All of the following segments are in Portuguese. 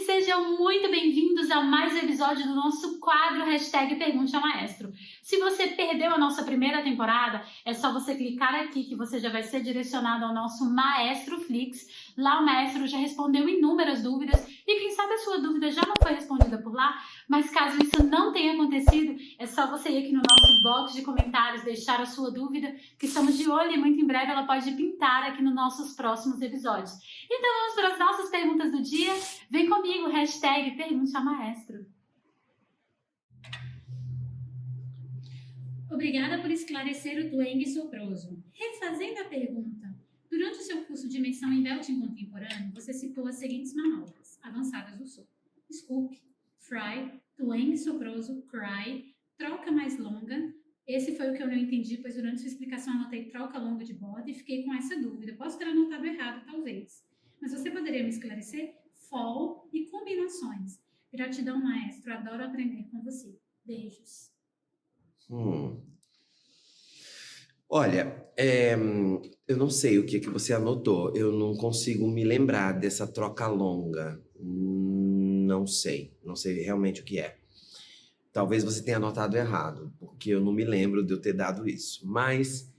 sejam muito bem-vindos a mais um episódio do nosso quadro #Pergunte ao Maestro. Se você perdeu a nossa primeira temporada, é só você clicar aqui que você já vai ser direcionado ao nosso Maestro Flix. Lá o maestro já respondeu inúmeras dúvidas e quem sabe a sua dúvida já não foi respondida por lá, mas caso isso não tenha acontecido, é só você ir aqui no nosso box de comentários, deixar a sua dúvida, que estamos de olho e muito em breve ela pode pintar aqui nos nossos próximos episódios. Então vamos para as nossas perguntas do dia. Vem comigo, #Pergunte ao Maestro. Obrigada por esclarecer o Twang soproso. Refazendo a pergunta, durante o seu curso de imersão em belting contemporâneo, você citou as seguintes manobras avançadas do sopro: scoop, fry, twang soproso, cry, troca mais longa. Esse foi o que eu não entendi, pois durante sua explicação anotei troca longa de borda e fiquei com essa dúvida. Posso ter anotado errado, talvez. Mas você poderia me esclarecer? Fall e combinações. Gratidão, maestro. Adoro aprender com você. Beijos. Olha, eu não sei o que você anotou. Eu não consigo me lembrar dessa troca longa. Não sei realmente o que é. Talvez você tenha anotado errado, porque eu não me lembro de eu ter dado isso. Mas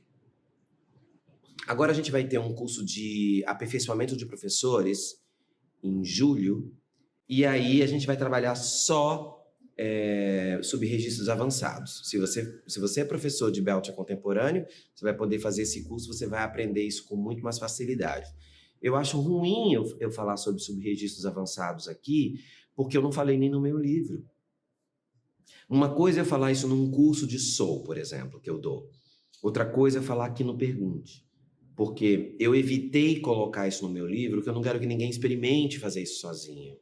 agora a gente vai ter um curso de aperfeiçoamento de professores em julho, e aí a gente vai trabalhar só sobre registros avançados. Se você é professor de belting contemporâneo, você vai poder fazer esse curso, você vai aprender isso com muito mais facilidade. Eu acho ruim eu falar sobre registros avançados aqui, porque eu não falei nem no meu livro. Uma coisa é falar isso num curso de soul, por exemplo, que eu dou. Outra coisa é falar aqui no Pergunte. Porque eu evitei colocar isso no meu livro, porque eu não quero que ninguém experimente fazer isso sozinho.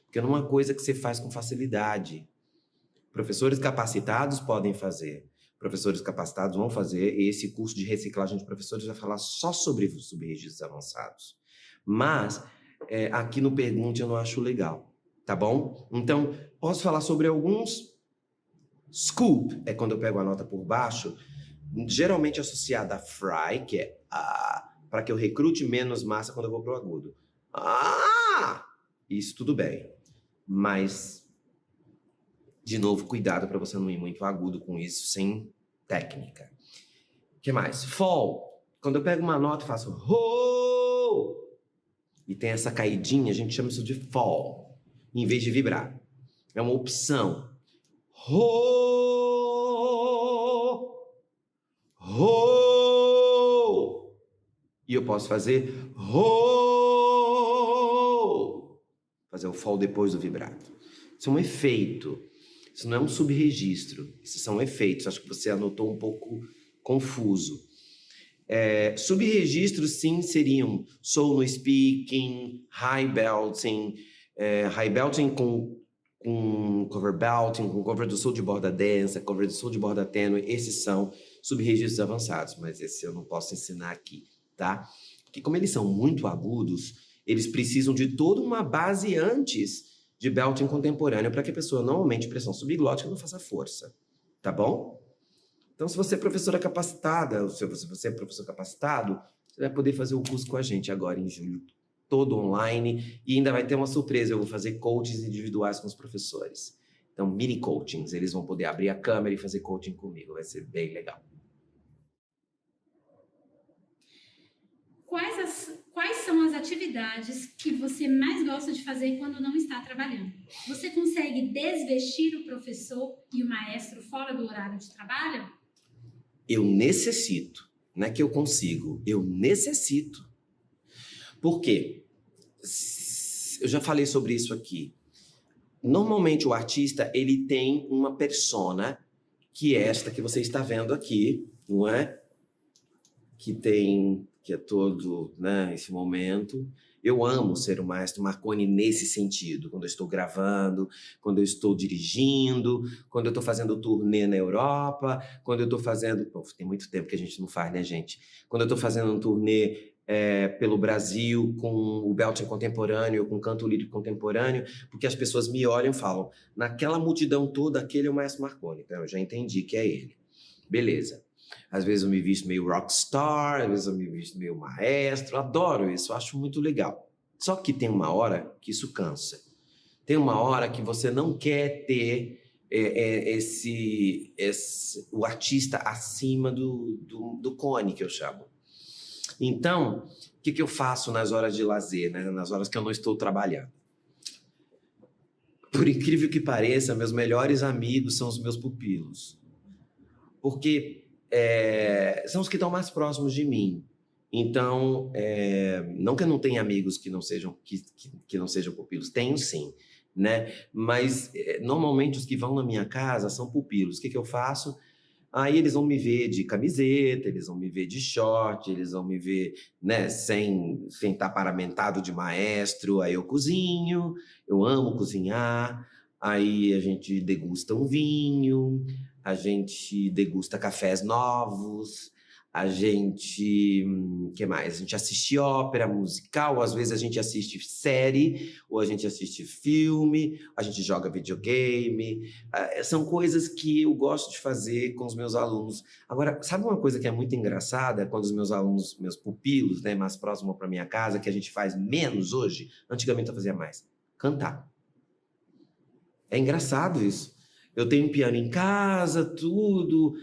Porque não é uma coisa que você faz com facilidade. Professores capacitados podem fazer. Professores capacitados vão fazer. Esse curso de reciclagem de professores vai falar só sobre registros avançados. Mas aqui no Pergunte eu não acho legal, tá bom? Então, posso falar sobre alguns. Scoop é quando eu pego a nota por baixo, geralmente associada a fry, que é para que eu recrute menos massa quando eu vou pro agudo. Isso tudo bem. Mas, de novo, cuidado para você não ir muito agudo com isso, sem técnica. O que mais? Fall. Quando eu pego uma nota e faço ho! E tem essa caidinha, a gente chama isso de fall, em vez de vibrar. É uma opção. Ho! Ho! E eu posso fazer ho! Fazer o fall depois do vibrato. Isso é um efeito. Isso não é um subregistro. Isso são efeitos. Acho que você anotou um pouco confuso. Subregistros, sim, seriam soul no speaking, high belting com cover belting, com cover do soul de borda densa, cover do soul de borda tênue. Esses são subregistros avançados, mas esse eu não posso ensinar aqui, tá? Porque como eles são muito agudos, eles precisam de toda uma base antes de belting contemporâneo para que a pessoa não aumente pressão subglótica e não faça força, tá bom? Então, se você é professora capacitada, ou se você é professor capacitado, você vai poder fazer o curso com a gente agora em julho, todo online, e ainda vai ter uma surpresa, eu vou fazer coachings individuais com os professores. Então, mini coachings, eles vão poder abrir a câmera e fazer coaching comigo, vai ser bem legal. Quais são as atividades que você mais gosta de fazer quando não está trabalhando? Você consegue desvestir o professor e o maestro fora do horário de trabalho? Eu necessito, não é que eu consigo, eu necessito. Por quê? Eu já falei sobre isso aqui. Normalmente o artista, ele tem uma persona, que é esta que você está vendo aqui, não é? Que é todo, né, esse momento. Eu amo ser o maestro Marconi nesse sentido, quando eu estou gravando, quando eu estou dirigindo, quando eu estou fazendo turnê na Europa, quando eu estou fazendo... Pô, tem muito tempo que a gente não faz, né, gente? Quando eu estou fazendo um turnê pelo Brasil com o belting contemporâneo, com o canto lírico contemporâneo, porque as pessoas me olham e falam, naquela multidão toda, aquele é o maestro Marconi. Então eu já entendi que é ele. Beleza. Às vezes eu me visto meio rockstar, às vezes eu me visto meio maestro, adoro isso, acho muito legal. Só que tem uma hora que isso cansa. Tem uma hora que você não quer ter o artista acima do cone, que eu chamo. Então, o que eu faço nas horas de lazer, né? Nas horas que eu não estou trabalhando? Por incrível que pareça, meus melhores amigos são os meus pupilos. Porque são os que estão mais próximos de mim. Então, não que eu não tenha amigos que não sejam pupilos, tenho sim, né? Mas normalmente os que vão na minha casa são pupilos. O que eu faço? Aí eles vão me ver de camiseta, eles vão me ver de short, eles vão me ver, né, sem estar paramentado de maestro. Aí eu cozinho, eu amo cozinhar, aí a gente degusta um vinho, a gente degusta cafés novos, a gente, que mais? A gente assiste ópera musical, às vezes a gente assiste série, ou a gente assiste filme, a gente joga videogame. São coisas que eu gosto de fazer com os meus alunos. Agora, sabe uma coisa que é muito engraçada? Quando os meus alunos, meus pupilos, né, mais próximos para minha casa, que a gente faz menos hoje, antigamente eu fazia mais, cantar. É engraçado isso. Eu tenho um piano em casa, tudo,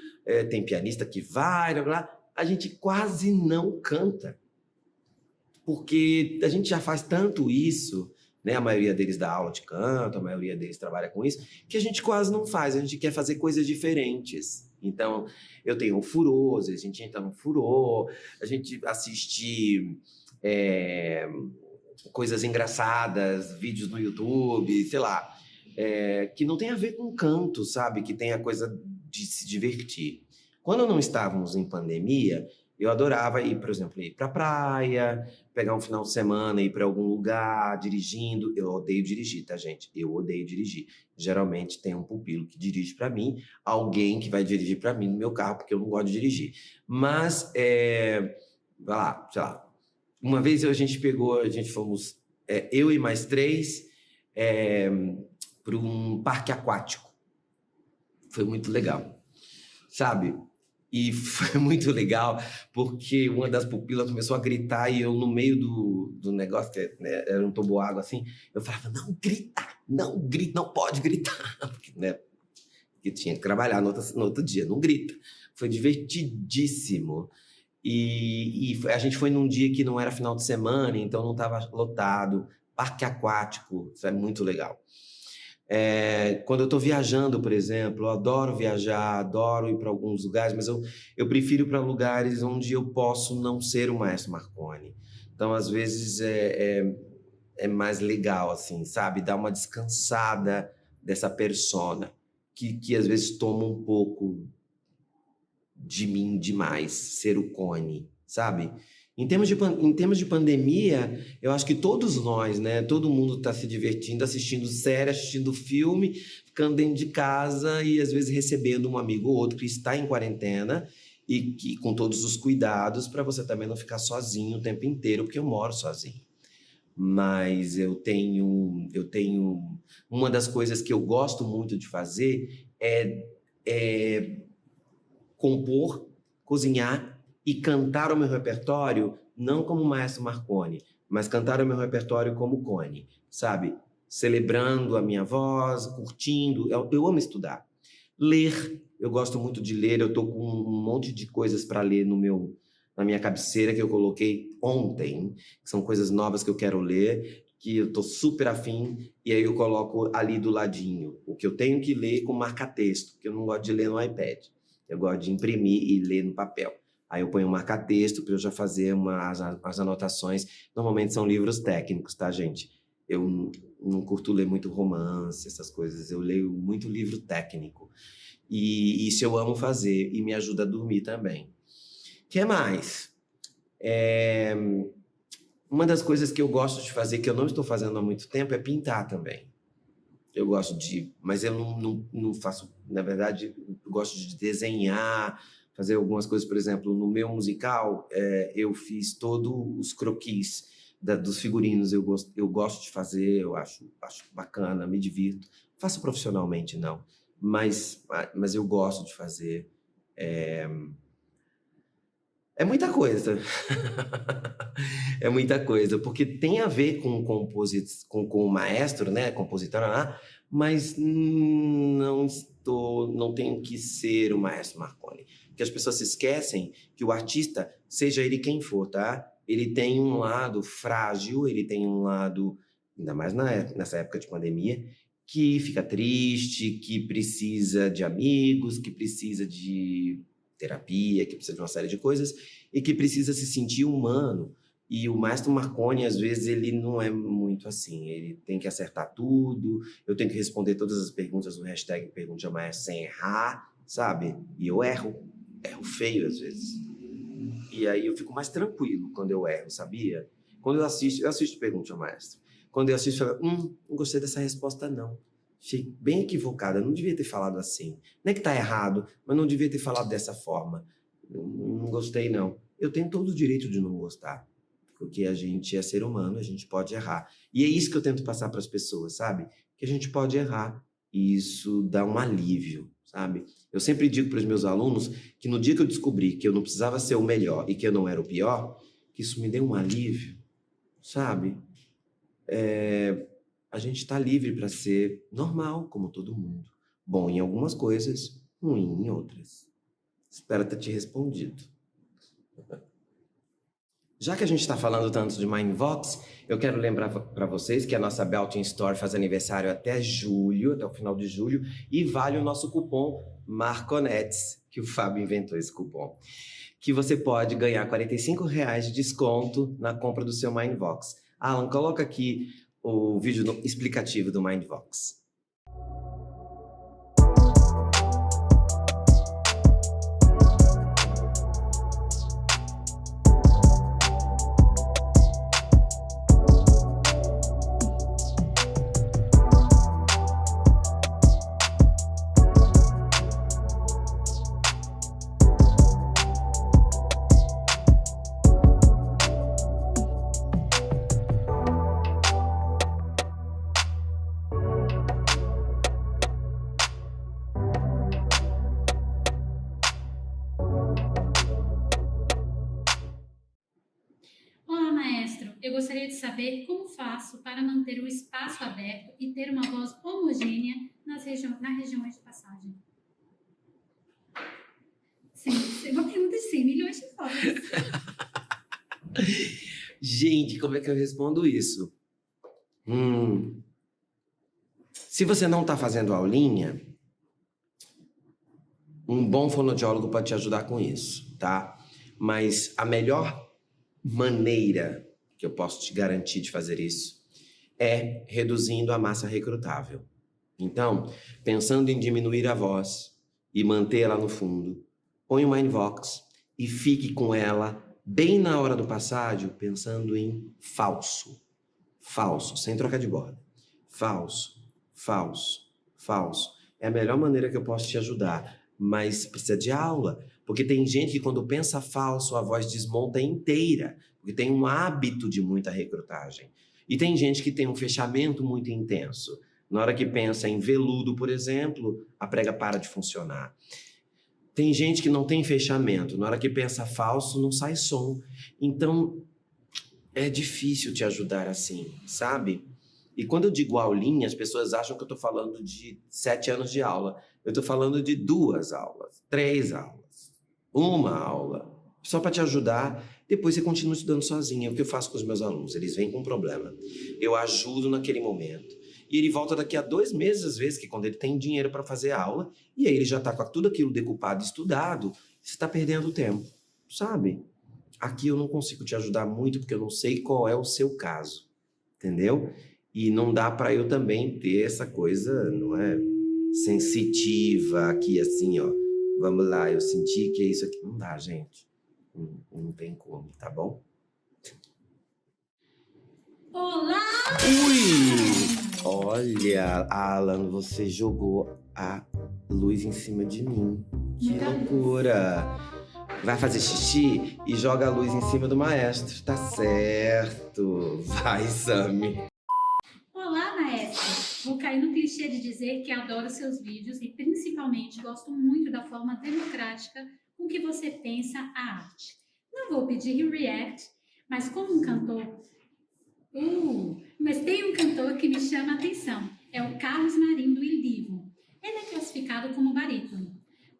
tem pianista que vai, blá, blá. A gente quase não canta, porque a gente já faz tanto isso, né? A maioria deles dá aula de canto, a maioria deles trabalha com isso, que a gente quase não faz, a gente quer fazer coisas diferentes. Então, eu tenho um furor, a gente entra no furor, a gente assiste coisas engraçadas, vídeos no YouTube, sei lá, que não tem a ver com canto, sabe? Que tem a coisa de se divertir. Quando não estávamos em pandemia, eu adorava ir, por exemplo, ir para a praia, pegar um final de semana, ir para algum lugar dirigindo. Eu odeio dirigir, tá, gente? Eu odeio dirigir. Geralmente tem um pupilo que dirige para mim, alguém que vai dirigir para mim no meu carro, porque eu não gosto de dirigir. Mas, vai lá, sei lá. Uma vez a gente fomos, eu e mais 3, para um parque aquático. Foi muito legal, sabe? E foi muito legal, porque uma das pupilas começou a gritar e eu, no meio do negócio, que era um toboágua assim, eu falava, não grita, não pode gritar, porque, né, porque tinha que trabalhar no outro dia, não grita. Foi divertidíssimo. E a gente foi num dia que não era final de semana, então não estava lotado. Parque aquático, isso é muito legal. Quando eu estou viajando, por exemplo, eu adoro viajar, adoro ir para alguns lugares, mas eu prefiro ir para lugares onde eu posso não ser o Maestro Marconi. Então, às vezes, é mais legal, assim, sabe? Dar uma descansada dessa persona, que às vezes toma um pouco de mim demais, ser o Cone, sabe? Em termos de pandemia, eu acho que todos nós, né? Todo mundo está se divertindo, assistindo série, assistindo filme, ficando dentro de casa e às vezes recebendo um amigo ou outro que está em quarentena e que, com todos os cuidados para você também não ficar sozinho o tempo inteiro, porque eu moro sozinho. Mas eu tenho uma das coisas que eu gosto muito de fazer é compor, cozinhar e cantar o meu repertório, não como Maestro Marconi, mas cantar o meu repertório como Cone, sabe? Celebrando a minha voz, curtindo. Eu amo estudar. Ler, eu gosto muito de ler, eu estou com um monte de coisas para ler na minha cabeceira que eu coloquei ontem, que são coisas novas que eu quero ler, que eu estou super afim, e aí eu coloco ali do ladinho o que eu tenho que ler com marca-texto, porque eu não gosto de ler no iPad, eu gosto de imprimir e ler no papel. Aí eu ponho um marca-texto para eu já fazer as anotações. Normalmente são livros técnicos, tá, gente? Eu não curto ler muito romance, essas coisas. Eu leio muito livro técnico. E isso eu amo fazer e me ajuda a dormir também. O que mais? Uma das coisas que eu gosto de fazer, que eu não estou fazendo há muito tempo, é pintar também. Eu gosto mas eu não faço, na verdade, eu gosto de desenhar, fazer algumas coisas. Por exemplo, no meu musical, eu fiz todos os croquis dos figurinos. Eu gosto de fazer, eu acho bacana, me divirto. Faço profissionalmente, não, mas eu gosto de fazer. É muita coisa. É muita coisa, porque tem a ver com o maestro, né, compositor, mas não tenho que ser o maestro Marconi. Porque as pessoas se esquecem que o artista, seja ele quem for, tá? Ele tem um lado frágil, ele tem um lado, ainda mais nessa época de pandemia, que fica triste, que precisa de amigos, que precisa de terapia, que precisa de uma série de coisas e que precisa se sentir humano. E o maestro Marconi, às vezes, ele não é muito assim. Ele tem que acertar tudo, eu tenho que responder todas as perguntas do hashtag Pergunte ao Maestro sem errar, sabe? E eu erro feio às vezes. E aí eu fico mais tranquilo quando eu erro, sabia? Quando eu assisto Pergunte ao Maestro. Quando eu assisto, eu falo, não gostei dessa resposta não. Achei bem equivocada, não devia ter falado assim. Não é que tá errado, mas não devia ter falado dessa forma. Não gostei não. Eu tenho todo o direito de não gostar, porque a gente é ser humano, a gente pode errar. E é isso que eu tento passar para as pessoas, sabe? Que a gente pode errar e isso dá um alívio, sabe? Eu sempre digo para os meus alunos que no dia que eu descobri que eu não precisava ser o melhor e que eu não era o pior, que isso me deu um alívio, sabe? A gente está livre para ser normal, como todo mundo. Bom em algumas coisas, ruim em outras. Espero ter te respondido. Já que a gente está falando tanto de Mindvox, eu quero lembrar para vocês que a nossa Belting Store faz aniversário até julho, até o final de julho, e vale o nosso cupom Marconetes, que o Fábio inventou esse cupom, que você pode ganhar R$ 45 de desconto na compra do seu Mindvox. Alan, coloca aqui o vídeo explicativo do Mindvox. Olá, maestro. Eu gostaria de saber como faço para manter o espaço aberto e ter uma voz homogênea nas regiões de passagem. Sim, uma pergunta de 100 milhões de dólares. Gente, como é que eu respondo isso? Se você não está fazendo aulinha, um bom fonoaudiólogo pode te ajudar com isso, tá? Mas a melhor maneira que eu posso te garantir de fazer isso é reduzindo a massa recrutável. Então, pensando em diminuir a voz e mantê-la no fundo, põe o Mindvox e fique com ela bem na hora do passágio, pensando em falso. Falso, sem trocar de borda. Falso, falso, falso. É a melhor maneira que eu posso te ajudar, mas precisa de aula, porque tem gente que quando pensa falso, a voz desmonta inteira, porque tem um hábito de muita recrutagem. E tem gente que tem um fechamento muito intenso. Na hora que pensa em veludo, por exemplo, a prega para de funcionar. Tem gente que não tem fechamento. Na hora que pensa falso, não sai som. Então, é difícil te ajudar assim, sabe? E quando eu digo aulinha, as pessoas acham que eu estou falando de 7 anos de aula. Eu estou falando de 2 aulas, 3 aulas, 1 aula. Só para te ajudar, depois você continua estudando sozinha. É o que eu faço com os meus alunos. Eles vêm com um problema. Eu ajudo naquele momento. E ele volta daqui a 2 meses, às vezes, que é quando ele tem dinheiro para fazer aula, e aí ele já está com tudo aquilo decupado e estudado, você está perdendo tempo, sabe? Aqui eu não consigo te ajudar muito, porque eu não sei qual é o seu caso, entendeu? E não dá para eu também ter essa coisa, não é? Sensitiva aqui, assim, ó. Vamos lá, eu senti que é isso aqui. Não dá, gente. Não tem como, tá bom? Olá! Ui! Olha, Alan, você jogou a luz em cima de mim. Que Muita luz. loucura! Vai fazer xixi e joga a luz em cima do maestro. Tá certo. Vai, Sami. Olá, maestro! Vou cair no clichê de dizer que adoro seus vídeos e principalmente gosto muito da forma democrática com que você pensa a arte. Não vou pedir react, mas como um cantor... mas tem um cantor que me chama a atenção. É o Carlos Marinho do Il Divo. Ele é classificado como barítono.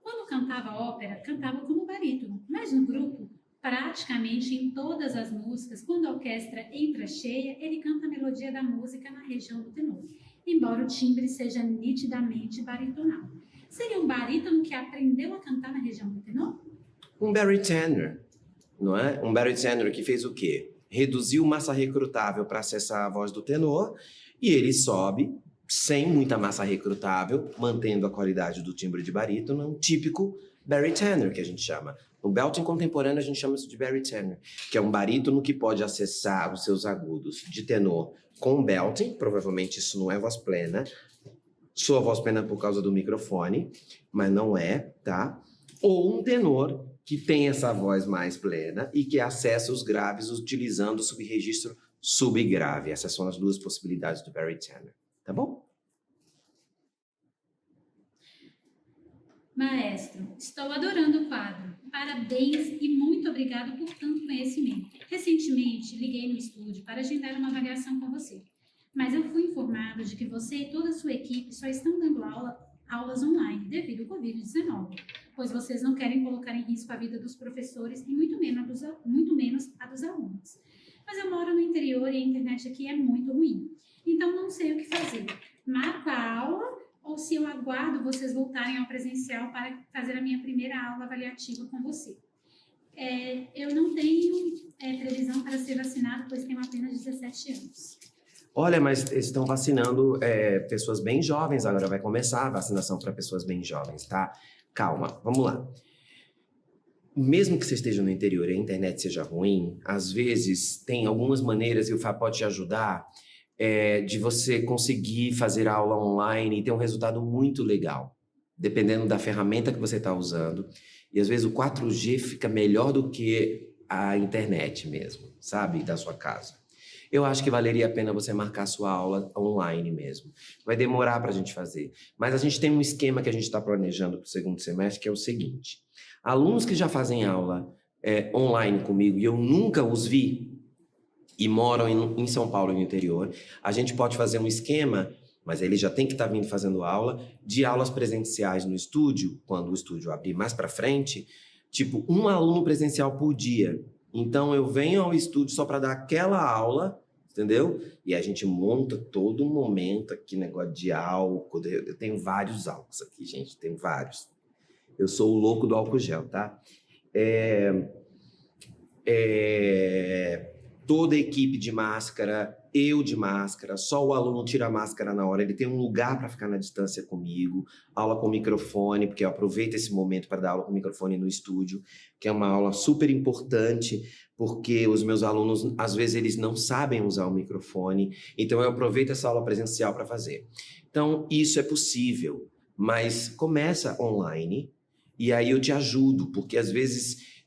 Quando cantava ópera, cantava como barítono, mas no grupo, praticamente em todas as músicas, quando a orquestra entra cheia, ele canta a melodia da música na região do tenor, embora o timbre seja nitidamente baritonal. Seria um barítono que aprendeu a cantar na região do tenor? Um Barry Tanner, não é? Um Barry Tanner que fez o quê? Reduziu massa recrutável para acessar a voz do tenor e ele sobe sem muita massa recrutável, mantendo a qualidade do timbre de barítono, um típico Barry Tanner, que a gente chama. No belting contemporâneo, a gente chama isso de Barry Tanner, que é um barítono que pode acessar os seus agudos de tenor com belting, provavelmente isso não é voz plena, sua voz plena por causa do microfone, mas não é, tá? Ou um tenor que tem essa voz mais plena e que acessa os graves utilizando o subregistro subgrave. Essas são as duas possibilidades do Barry Tanner, tá bom? Maestro, estou adorando o quadro. Parabéns e muito obrigado por tanto conhecimento. Recentemente, liguei no estúdio para agendar uma avaliação com você, mas eu fui informado de que você e toda a sua equipe só estão dando aulas online devido ao Covid-19, pois vocês não querem colocar em risco a vida dos professores e muito menos a dos alunos. Mas eu moro no interior e a internet aqui é muito ruim, então não sei o que fazer. Marco a aula ou se eu aguardo vocês voltarem ao presencial para fazer a minha primeira aula avaliativa com você. Eu não tenho previsão para ser vacinado, pois tenho apenas 17 anos. Olha, mas eles estão vacinando pessoas bem jovens, agora vai começar a vacinação para pessoas bem jovens, tá? Calma, vamos lá. Mesmo que você esteja no interior e a internet seja ruim, às vezes tem algumas maneiras, e o Fá pode te ajudar, de você conseguir fazer aula online e ter um resultado muito legal, dependendo da ferramenta que você está usando. E às vezes o 4G fica melhor do que a internet mesmo, sabe? Da sua casa. Eu acho que valeria a pena você marcar sua aula online mesmo. Vai demorar para a gente fazer. Mas a gente tem um esquema que a gente está planejando para o segundo semestre, que é o seguinte. Alunos que já fazem aula online comigo e eu nunca os vi, e moram em São Paulo, no interior, a gente pode fazer um esquema, mas ele já tem que estar vindo fazendo aula, de aulas presenciais no estúdio, quando o estúdio abrir mais para frente, tipo, um aluno presencial por dia. Então, eu venho ao estúdio só para dar aquela aula, entendeu? E a gente monta todo momento aqui, negócio de álcool. Eu tenho vários álcools aqui, gente, tenho vários. Eu sou o louco do álcool gel, tá? Toda a equipe de máscara, eu de máscara, só o aluno tira a máscara na hora, ele tem um lugar para ficar na distância comigo, aula com microfone, porque eu aproveito esse momento para dar aula com microfone no estúdio, que é uma aula super importante, porque os meus alunos, às vezes, eles não sabem usar o microfone, então eu aproveito essa aula presencial para fazer. Então, isso é possível, mas começa online, e aí eu te ajudo, porque às vezes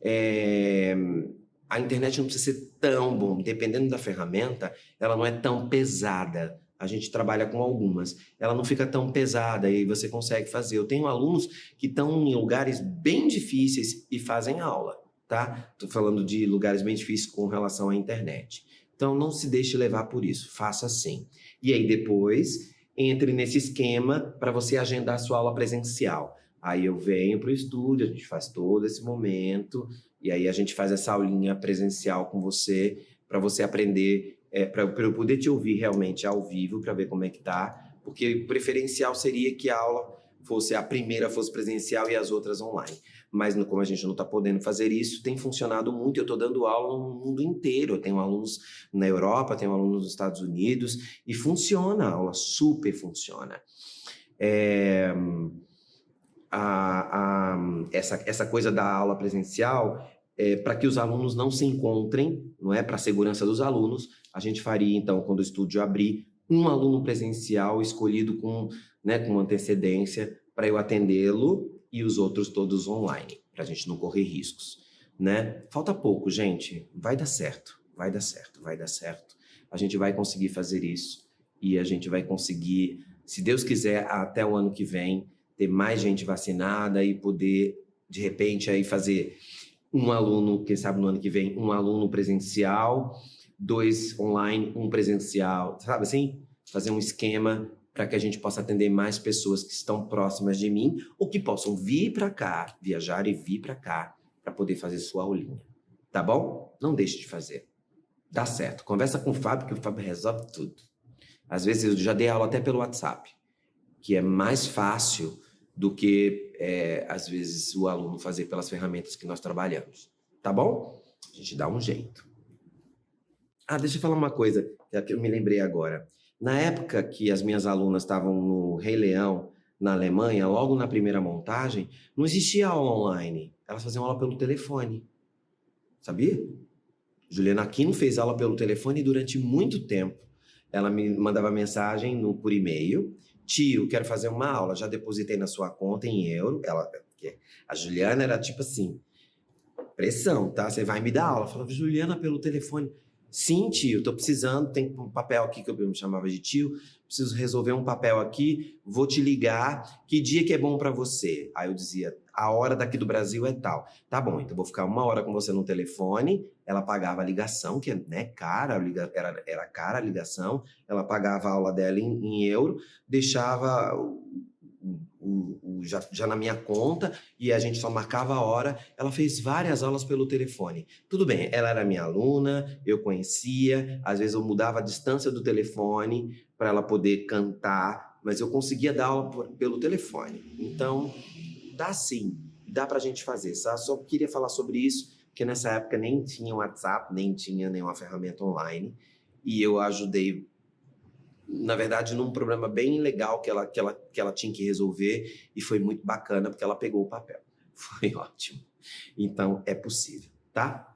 a internet não precisa ser tão bom, dependendo da ferramenta, ela não é tão pesada. A gente trabalha com algumas. Ela não fica tão pesada e você consegue fazer. Eu tenho alunos que estão em lugares bem difíceis e fazem aula, tá? Estou falando de lugares bem difíceis com relação à internet. Então, não se deixe levar por isso. Faça assim. E aí, depois, entre nesse esquema para você agendar a sua aula presencial. Aí eu venho para o estúdio, a gente faz todo esse momento, e aí a gente faz essa aulinha presencial com você, para você aprender, para eu poder te ouvir realmente ao vivo, para ver como é que tá, porque o preferencial seria que a aula a primeira fosse presencial e as outras online. Mas como a gente não está podendo fazer isso, tem funcionado muito. Eu estou dando aula no mundo inteiro. Eu tenho alunos na Europa, tenho alunos nos Estados Unidos, e funciona, a aula super funciona. Essa coisa da aula presencial, para que os alunos não se encontrem, não é? Para a segurança dos alunos, a gente faria, então, quando o estúdio abrir, um aluno presencial escolhido com antecedência para eu atendê-lo e os outros todos online, para a gente não correr riscos, né? Falta pouco, gente. Vai dar certo, vai dar certo, vai dar certo. A gente vai conseguir fazer isso e a gente vai conseguir, se Deus quiser, até o ano que vem, ter mais gente vacinada e poder, de repente, aí fazer um aluno, quem sabe no ano que vem, um aluno presencial, 2 online, 1 presencial, sabe assim? Fazer um esquema para que a gente possa atender mais pessoas que estão próximas de mim ou que possam vir para cá, viajar e vir para cá para poder fazer sua aulinha. Tá bom? Não deixe de fazer. Dá certo. Conversa com o Fábio, que o Fábio resolve tudo. Às vezes eu já dei aula até pelo WhatsApp, que é mais fácil do que, às vezes, o aluno fazer pelas ferramentas que nós trabalhamos. Tá bom? A gente dá um jeito. Ah, deixa eu falar uma coisa que eu me lembrei agora. Na época que as minhas alunas estavam no Rei Leão, na Alemanha, logo na primeira montagem, não existia aula online. Elas faziam aula pelo telefone. Sabia? Juliana Aquino fez aula pelo telefone durante muito tempo. Ela me mandava mensagem por e-mail. Tio, quero fazer uma aula. Já depositei na sua conta em euro. A Juliana era tipo assim, pressão, tá? Você vai me dar aula. Eu falava, Juliana, pelo telefone. Sim, tio, tô precisando. Tem um papel aqui que eu me chamava de tio. Preciso resolver um papel aqui. Vou te ligar. Que dia que é bom para você? Aí eu dizia, a hora daqui do Brasil é tal. Tá bom, então vou ficar 1 hora com você no telefone. Ela pagava a ligação, que é cara, era cara a ligação. Ela pagava a aula dela em euro, deixava já na minha conta e a gente só marcava a hora. Ela fez várias aulas pelo telefone. Tudo bem, ela era minha aluna, eu conhecia, às vezes eu mudava a distância do telefone para ela poder cantar, mas eu conseguia dar aula pelo telefone. Então, dá sim, dá pra gente fazer. Só queria falar sobre isso, porque nessa época nem tinha WhatsApp, nem tinha nenhuma ferramenta online, e eu ajudei, na verdade, num problema bem legal que ela tinha que resolver, e foi muito bacana, porque ela pegou o papel. Foi ótimo. Então, é possível, tá?